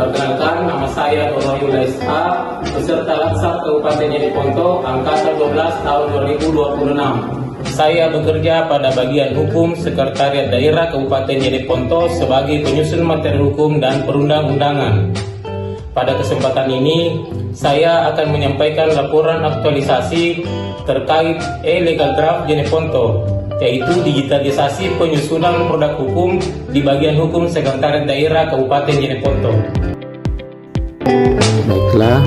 Perkenalkan, nama saya Doroyula S.A. peserta Laksar Kabupaten Jeneponto Angkatan 12 tahun 2026. Saya bekerja pada bagian hukum Sekretariat Daerah Kabupaten Jeneponto sebagai penyusun materi hukum dan perundang-undangan. Pada kesempatan ini, saya akan menyampaikan laporan aktualisasi terkait e-legal draft Jeneponto, yaitu digitalisasi penyusunan produk hukum di bagian hukum Sekretariat Daerah Kabupaten Jeneponto. Baiklah,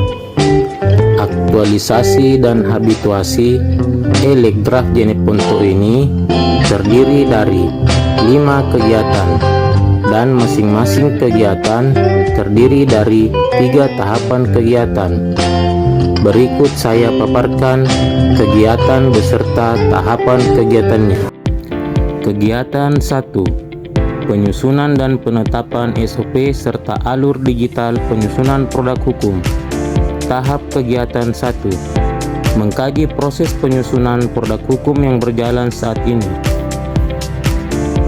aktualisasi dan habituasi e-leg draft Jeneponto ini terdiri dari 5 kegiatan dan masing-masing kegiatan terdiri dari 3 tahapan kegiatan. Berikut saya paparkan kegiatan beserta tahapan kegiatannya. Kegiatan 1. Penyusunan dan penetapan SOP serta alur digital penyusunan produk hukum. Tahap kegiatan 1. Mengkaji proses penyusunan produk hukum yang berjalan saat ini.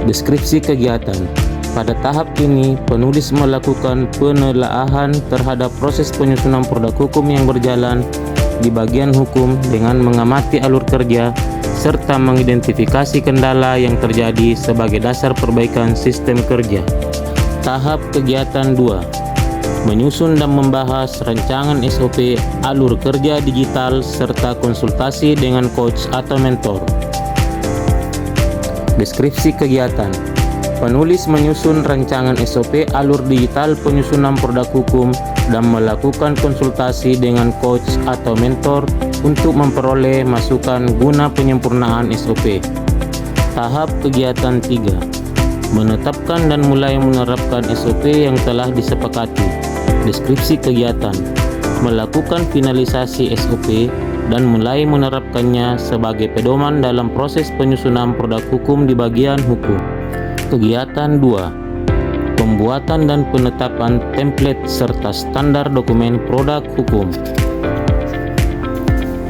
Deskripsi kegiatan. Pada tahap ini, penulis melakukan penelaahan terhadap proses penyusunan produk hukum yang berjalan di bagian hukum dengan mengamati alur kerja serta mengidentifikasi kendala yang terjadi sebagai dasar perbaikan sistem kerja. Tahap kegiatan 2. Menyusun dan membahas rancangan SOP, alur kerja digital, serta konsultasi dengan coach atau mentor. Deskripsi kegiatan. Penulis menyusun rancangan SOP alur digital penyusunan produk hukum dan melakukan konsultasi dengan coach atau mentor untuk memperoleh masukan guna penyempurnaan SOP. Tahap kegiatan 3. Menetapkan dan mulai menerapkan SOP yang telah disepakati. Deskripsi kegiatan. Melakukan finalisasi SOP dan mulai menerapkannya sebagai pedoman dalam proses penyusunan produk hukum di bagian hukum. Kegiatan 2. Pembuatan dan penetapan template serta standar dokumen produk hukum.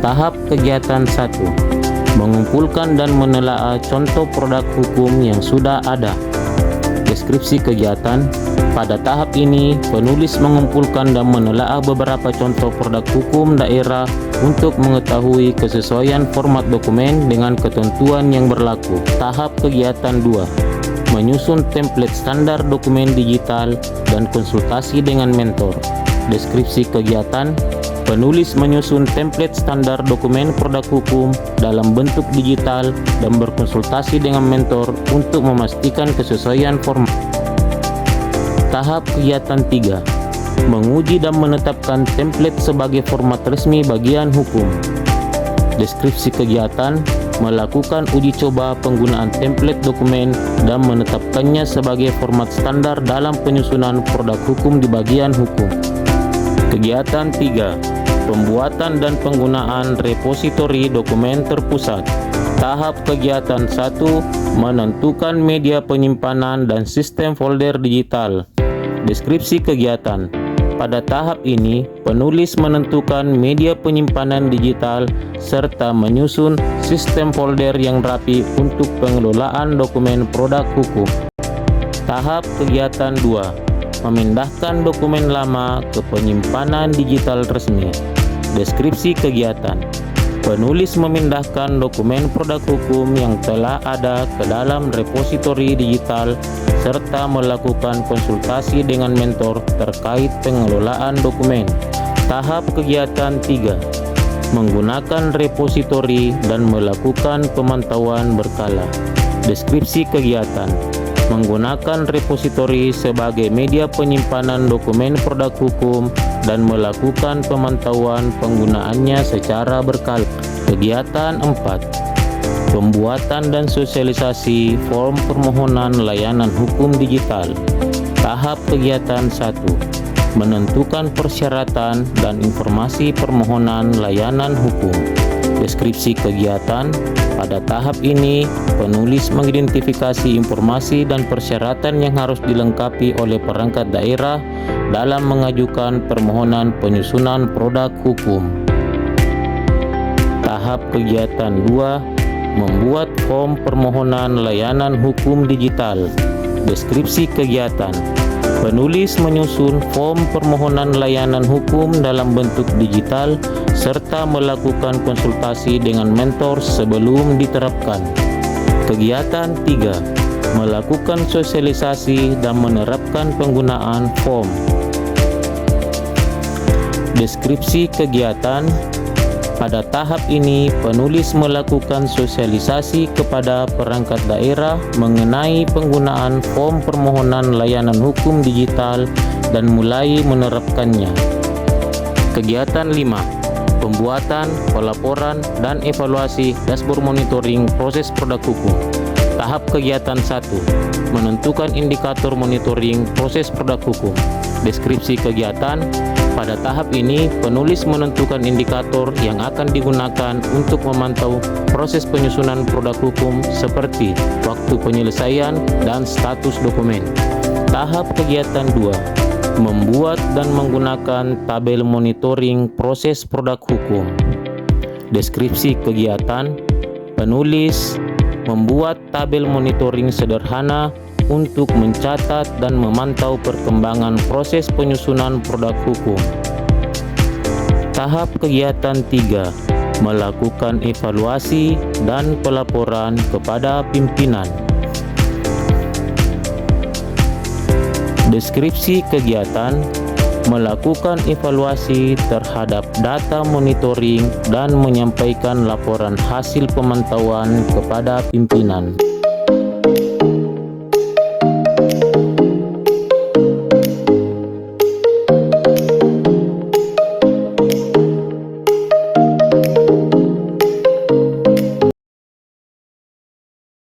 Tahap kegiatan 1. Mengumpulkan dan menelaah contoh produk hukum yang sudah ada. Deskripsi kegiatan. Pada tahap ini, penulis mengumpulkan dan menelaah beberapa contoh produk hukum daerah untuk mengetahui kesesuaian format dokumen dengan ketentuan yang berlaku. Tahap kegiatan 2. Menyusun template standar dokumen digital dan konsultasi dengan mentor. Deskripsi kegiatan. Penulis menyusun template standar dokumen produk hukum dalam bentuk digital dan berkonsultasi dengan mentor untuk memastikan kesesuaian format. Tahap kegiatan 3. Menguji dan menetapkan template sebagai format resmi bagian hukum. Deskripsi kegiatan. Melakukan uji coba penggunaan template dokumen dan menetapkannya sebagai format standar dalam penyusunan produk hukum di bagian hukum. Kegiatan 3. Pembuatan dan penggunaan repositori dokumen terpusat. Tahap kegiatan 1. Menentukan media penyimpanan dan sistem folder digital. Deskripsi kegiatan. Pada tahap ini, penulis menentukan media penyimpanan digital serta menyusun sistem folder yang rapi untuk pengelolaan dokumen produk hukum. Tahap kegiatan 2. Memindahkan dokumen lama ke penyimpanan digital resmi. Deskripsi kegiatan. Penulis memindahkan dokumen produk hukum yang telah ada ke dalam repositori digital serta melakukan konsultasi dengan mentor terkait pengelolaan dokumen. Tahap kegiatan 3. Menggunakan repositori dan melakukan pemantauan berkala. Deskripsi kegiatan. Menggunakan repositori sebagai media penyimpanan dokumen produk hukum dan melakukan pemantauan penggunaannya secara berkala. Kegiatan 4. Pembuatan dan sosialisasi form permohonan layanan hukum digital. Tahap kegiatan 1. Menentukan persyaratan dan informasi permohonan layanan hukum. Deskripsi kegiatan. Pada tahap ini, penulis mengidentifikasi informasi dan persyaratan yang harus dilengkapi oleh perangkat daerah dalam mengajukan permohonan penyusunan produk hukum. Tahap kegiatan 2. Membuat form permohonan layanan hukum digital. Deskripsi kegiatan. Penulis menyusun form permohonan layanan hukum dalam bentuk digital serta melakukan konsultasi dengan mentor sebelum diterapkan. Kegiatan 3. Melakukan sosialisasi dan menerapkan penggunaan form. Deskripsi kegiatan. Pada tahap ini, penulis melakukan sosialisasi kepada perangkat daerah mengenai penggunaan form permohonan layanan hukum digital dan mulai menerapkannya. Kegiatan 5. Pembuatan, pelaporan, dan evaluasi dashboard monitoring proses produk hukum. Tahap kegiatan 1. Menentukan indikator monitoring proses produk hukum. Deskripsi kegiatan. Pada tahap ini, penulis menentukan indikator yang akan digunakan untuk memantau proses penyusunan produk hukum seperti waktu penyelesaian dan status dokumen. Tahap kegiatan 2. Membuat dan menggunakan tabel monitoring proses produk hukum. Deskripsi kegiatan. Penulis membuat tabel monitoring sederhana untuk mencatat dan memantau perkembangan proses penyusunan produk hukum. Tahap kegiatan 3. Melakukan evaluasi dan pelaporan kepada pimpinan. Deskripsi kegiatan. Melakukan evaluasi terhadap data monitoring dan menyampaikan laporan hasil pemantauan kepada pimpinan.